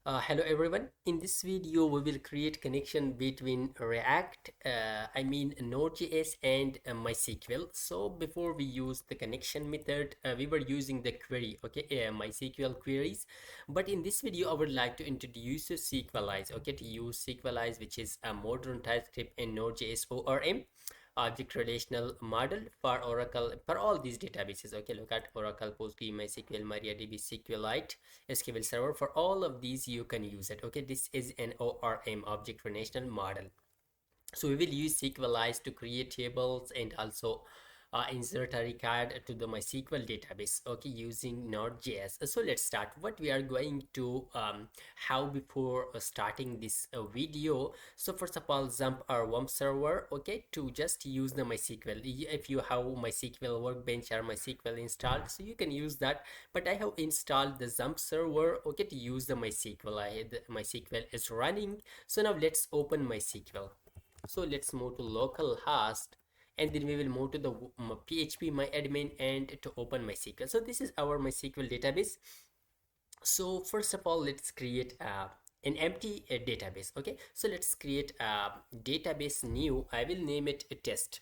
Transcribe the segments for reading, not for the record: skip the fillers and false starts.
Hello everyone. In this video, we will create connection between React, Node.js and MySQL. So before we use the connection method, we were using the query, MySQL queries. But in this video, I would like to introduce Sequelize, to use Sequelize, which is a modern TypeScript in Node.js ORM. Object relational model for Oracle, for all these databases. Look at Oracle, Postgre, MySQL, MariaDB, SQLite, SQL Server. For all of these you can use it. This is an ORM, object relational model. So we will use Sequelize to create tables and also insert a record to the MySQL database, using Node.js. So let's start. What we are going to how before starting this video. So first of all, jump our WAMP server, to just use the MySQL. If you have MySQL Workbench or MySQL installed, so you can use that. But I have installed the jump server, to use the MySQL. The MySQL is running. So now let's open MySQL. So let's move to localhost, and then we will move to the PHP myadmin and to open MySQL. So this is our MySQL database. So first of all, let's create an empty database. So let's create a database new. I will name it a test.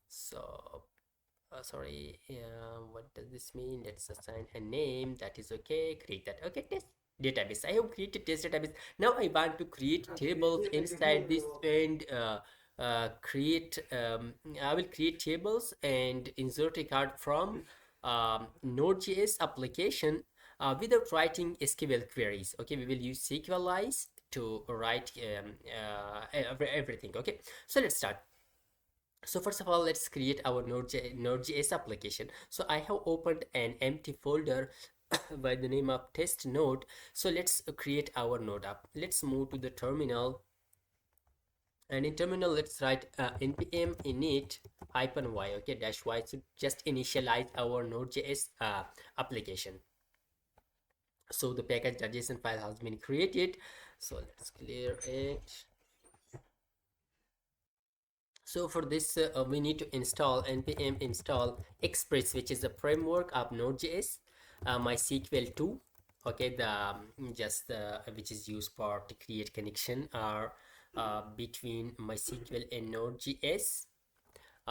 So sorry, what does this mean? Let's assign a name. That is okay. Create that. Test database. I have created test database. Now I want to create tables inside this, and I will create tables and insert a card from Node.js application without writing SQL queries. We will use Sequelize to write everything. So let's start. So first of all, let's create our Node.js application. So I have opened an empty folder by the name of test node. So let's create our node app. Let's move to the terminal, and in terminal let's write npm init -y, -y, so just initialize our Node.js application. So the package.json file has been created, so let's clear it. So for this we need to install npm install express, which is the framework of Node.js, MySQL 2, which is used for to create connection between MySQL and Node.js.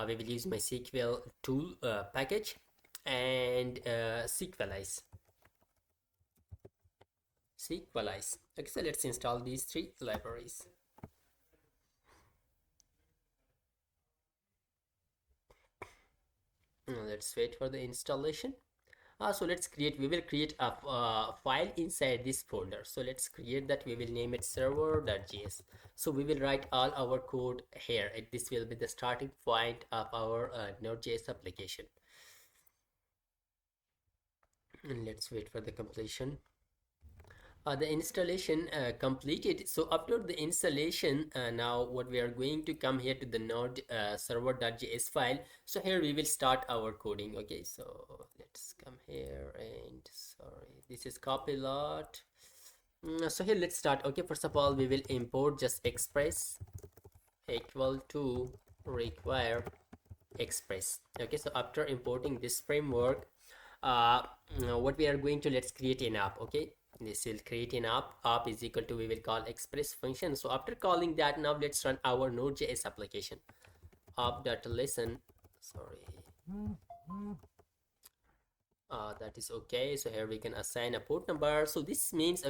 We will use MySQL 2 package and Sequelize. So let's install these three libraries. Let's wait for the installation. So we will create a file inside this folder. So let's create that. We will name it server.js. So we will write all our code here. This will be the starting point of our Node.js application. And let's wait for the completion. The installation completed. So after the installation, now what we are going to come here to the node server.js file. So here we will start our coding. So let's come here, and sorry, this is copilot. So here let's start. First of all, we will import just express equal to require express. So after importing this framework, what we are going to, let's create an app. This will create an app is equal to, we will call express function. So after calling that, now let's run our Node.js application. App.listen, sorry, that is okay. So here we can assign a port number. So this means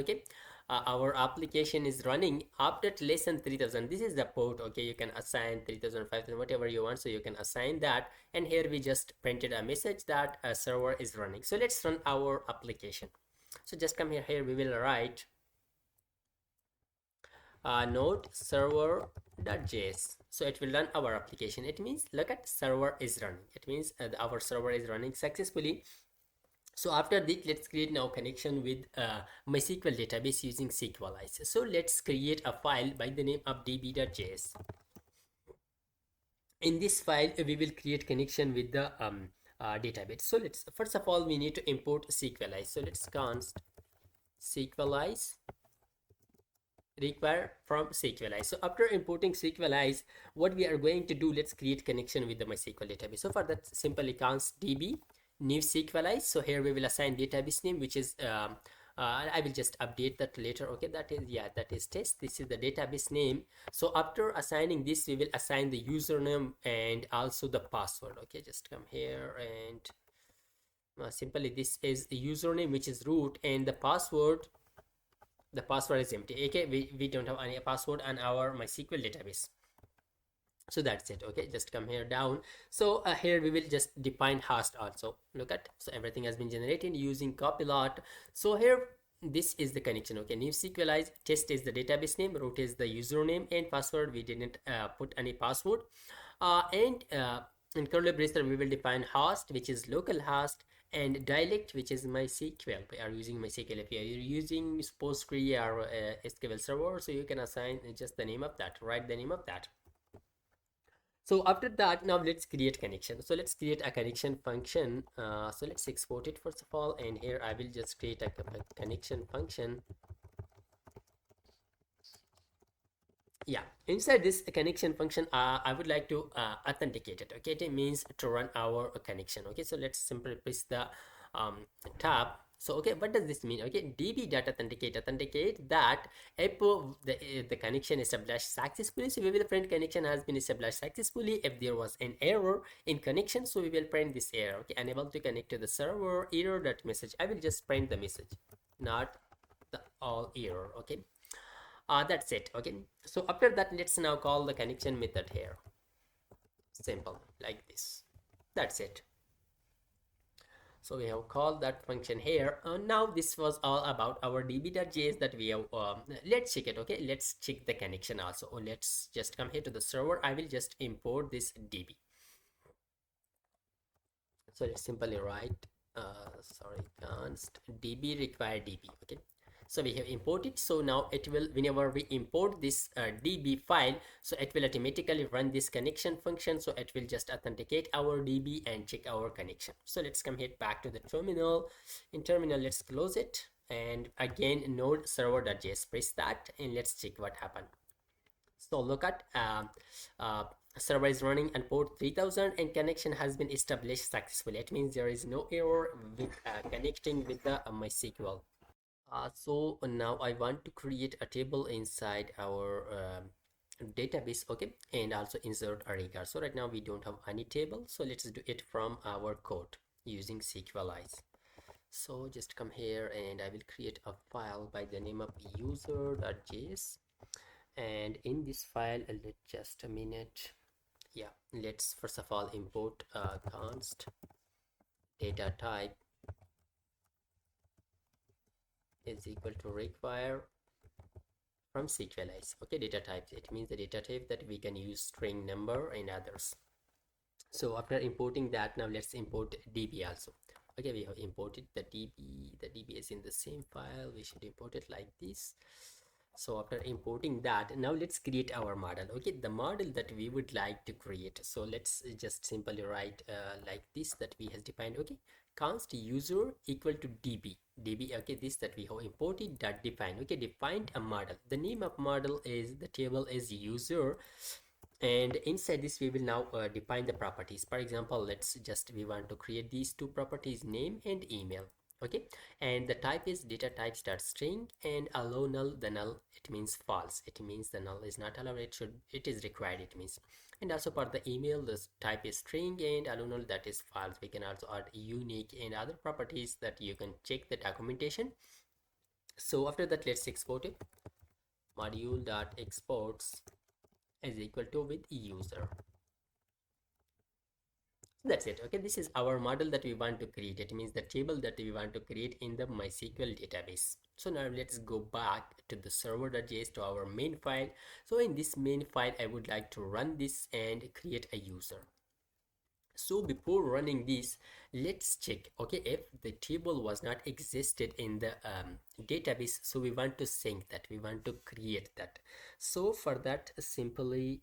our application is running app.listen 3000. This is the port. You can assign 3000, 5000, whatever you want, so you can assign that. And here we just printed a message that a server is running. So let's run our application. So just come here, we will write node server.js. So it will run our application. It means, look at, server is running. It means our server is running successfully. So after this, let's create now connection with MySQL database using Sequelize. So let's create a file by the name of db.js. In this file, we will create connection with the database. So let's, first of all, we need to import Sequelize. So let's const Sequelize require from Sequelize. So after importing Sequelize, what we are going to do, let's create connection with the MySQL database. So for that, simply const db new Sequelize. So here we will assign database name, which is I will just update that later. Okay, that is, yeah, that is test. This is the database name. So after assigning this, we will assign the username and also the password. Okay, just come here and simply this is the username, which is root, and the password is empty. Okay, we don't have any password on our MySQL database. So that's it. Okay, just come here down. So here we will just define host also. Look at, so everything has been generated using copilot. So here this is the connection. Okay, new Sequelize test is the database name, root is the username, and password we didn't put any password. And in curly braces we will define host, which is local host, and dialect, which is MySQL. We are using MySQL. If you are using Postgre or SQL Server, so you can assign just the name of that, write the name of that. So after that, now let's create connection. So let's create a connection function. So let's export it first of all, and here I will just create a connection function. Yeah, inside this connection function, I would like to authenticate it. Okay, it means to run our connection. Okay, so let's simply press the tab. So okay, what does this mean? Okay, db.authenticate that if the connection is established successfully, so we will print connection has been established successfully. If there was an error in connection, so we will print this error. Okay, unable to connect to the server, error that message. I will just print the message, not the all error. Okay, that's it. Okay, so after that, let's now call the connection method here. Simple, like this. That's it. So we have called that function here. Now this was all about our db.js that we have. Let's check it. Okay, let's check the connection also. Let's just come here to the server. I will just import this db. So let's simply write sorry, const db require db. Okay, so we have imported. So now it will, whenever we import this db file, so it will automatically run this connection function. So it will just authenticate our db and check our connection. So let's come here back to the terminal. In terminal, let's close it, and again node server.js, press that, and let's check what happened. So look at server is running on port 3000 and connection has been established successfully. It means there is no error with connecting with the MySQL. So now I want to create a table inside our database. Okay, and also insert a record. So right now we don't have any table, so let's do it from our code using Sequelize. So just come here and I will create a file by the name of user.js, and in this file, let's just a minute. Yeah, let's first of all import const data type is equal to require from Sequelize. Okay, data types, it means the data type that we can use string, number, and others. So after importing that, now let's import db also. Okay, we have imported the db is in the same file. We should import it like this. So after importing that, now let's create our model. Okay, the model that we would like to create. So let's just simply write like this, that we has defined. Okay, const user equal to db. Okay, this that we have imported that defined. Okay, defined a model. The name of model is, the table is user, and inside this we will now define the properties. For example, let's just, we want to create these two properties, name and email. Okay, and the type is data type start string, and allow null, the null, it means false, it means the null is not allowed, it is required, it means. And also for the email, this type is string, and allow null, that is false. We can also add unique and other properties that you can check the documentation. So after that, let's export it. Module.exports is equal to with user. That's it. Okay, this is our model that we want to create. It means the table that we want to create in the MySQL database. So now let's go back to the server.js, to our main file. So in this main file, I would like to run this and create a user. So before running this, let's check, okay, if the table was not existed in the database, so we want to sync that, we want to create that. So for that, simply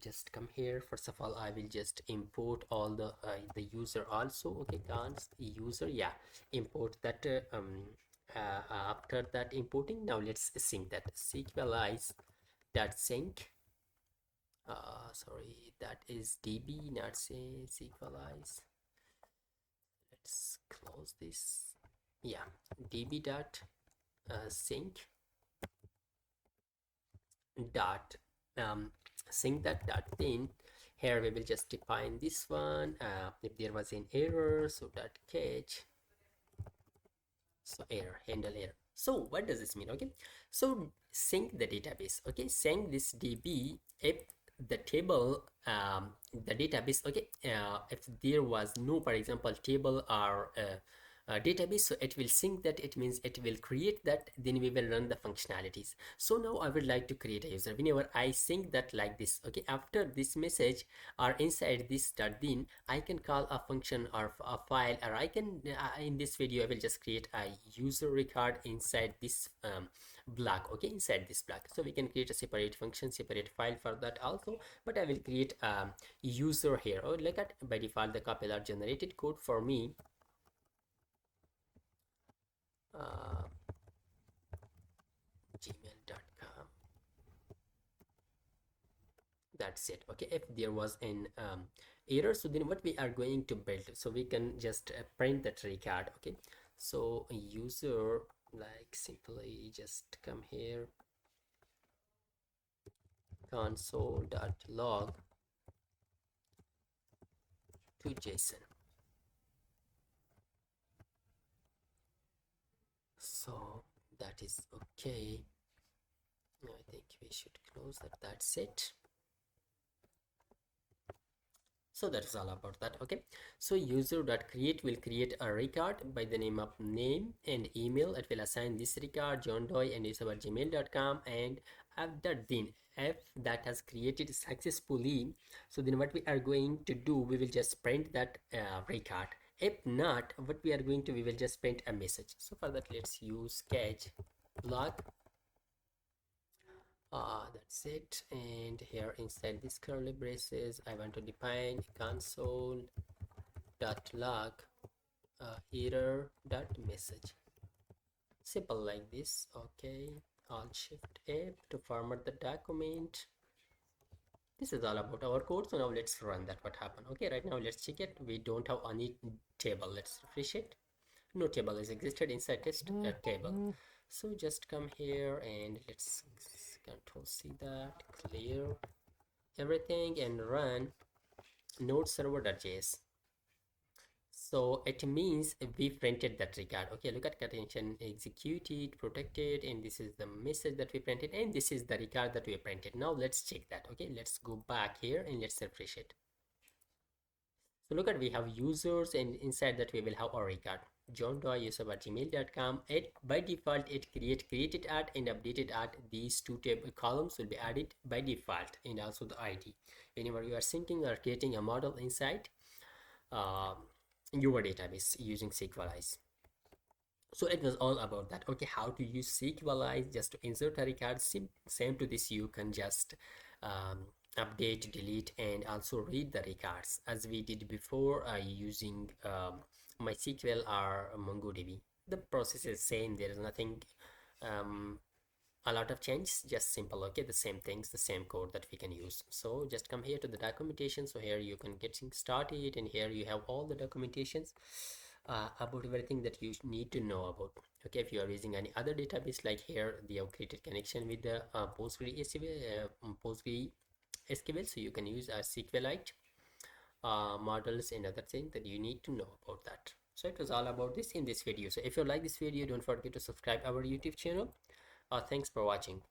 just come here. First of all, I will just import all the user also. Okay, const user, yeah, import that. After that importing, now let's sync that. Sequelize that sync, sorry, that is db, not say Sequelize. Let's close this. Yeah, db dot sync dot sync that dot pin. Here we will just define this one. If there was an error, so dot catch, so error, handle error. So what does this mean? Okay, so sync the database. Okay, sync this db if the table the database. Okay, if there was no, for example, table or database, so it will sync that. It means it will create that, then we will run the functionalities. So now I would like to create a user. Whenever I sync that like this, okay, after this message or inside this dot bin, I can call a function or a file, or I can in this video I will just create a user record inside this block. Okay, inside this block, so we can create a separate function, separate file for that also, but I will create a user here. Oh, look at, by default the compiler generated code for me. uh, gmail.com, that's it. Okay, if there was an error, so then what we are going to build, so we can just print that record. Okay, so user, like, simply just come here, console.log to JSON. So that is okay. I think we should close that. That's it. So that's all about that. Okay, so user.create will create a record by the name of name and email. It will assign this record John Doe and it's about gmail.com, and after then if that has created successfully, so then what we are going to do, we will just print that record. If not, what we are going to, we will just print a message. So for that, let's use catch log. That's it. And here inside this curly braces, I want to define console dot log error dot message. Simple like this. Okay, Alt Shift F to format the document. This is all about our code. So now let's run that. What happened? Okay, right now let's check it. We don't have any table. Let's refresh it. No table is existed inside test table. So just come here and let's control C that, clear everything and run node server.js. So it means we printed that record. Okay, look at contention, executed, protected, and this is the message that we printed, and this is the record that we printed. Now let's check that. Okay, let's go back here and let's refresh it. So look at, we have users, and inside that we will have our record john.user@gmail.com. It by default it created at and updated at. These two table columns will be added by default, and also the ID. Whenever you are syncing or creating a model inside your database using Sequelize. So it was all about that. Okay, how to use Sequelize just to insert a record. Same to this, you can just update, delete, and also read the records as we did before using MySQL or MongoDB. The process is same. There is nothing a lot of changes, just simple. Okay, the same things, the same code that we can use. So just come here to the documentation. So here you can get started, and here you have all the documentations about everything that you need to know about. Okay, if you are using any other database, like here they have created connection with the PostgreSQL, so you can use a SQLite models and other things that you need to know about that. So it was all about this in this video. So if you like this video, don't forget to subscribe our YouTube channel. Thanks for watching.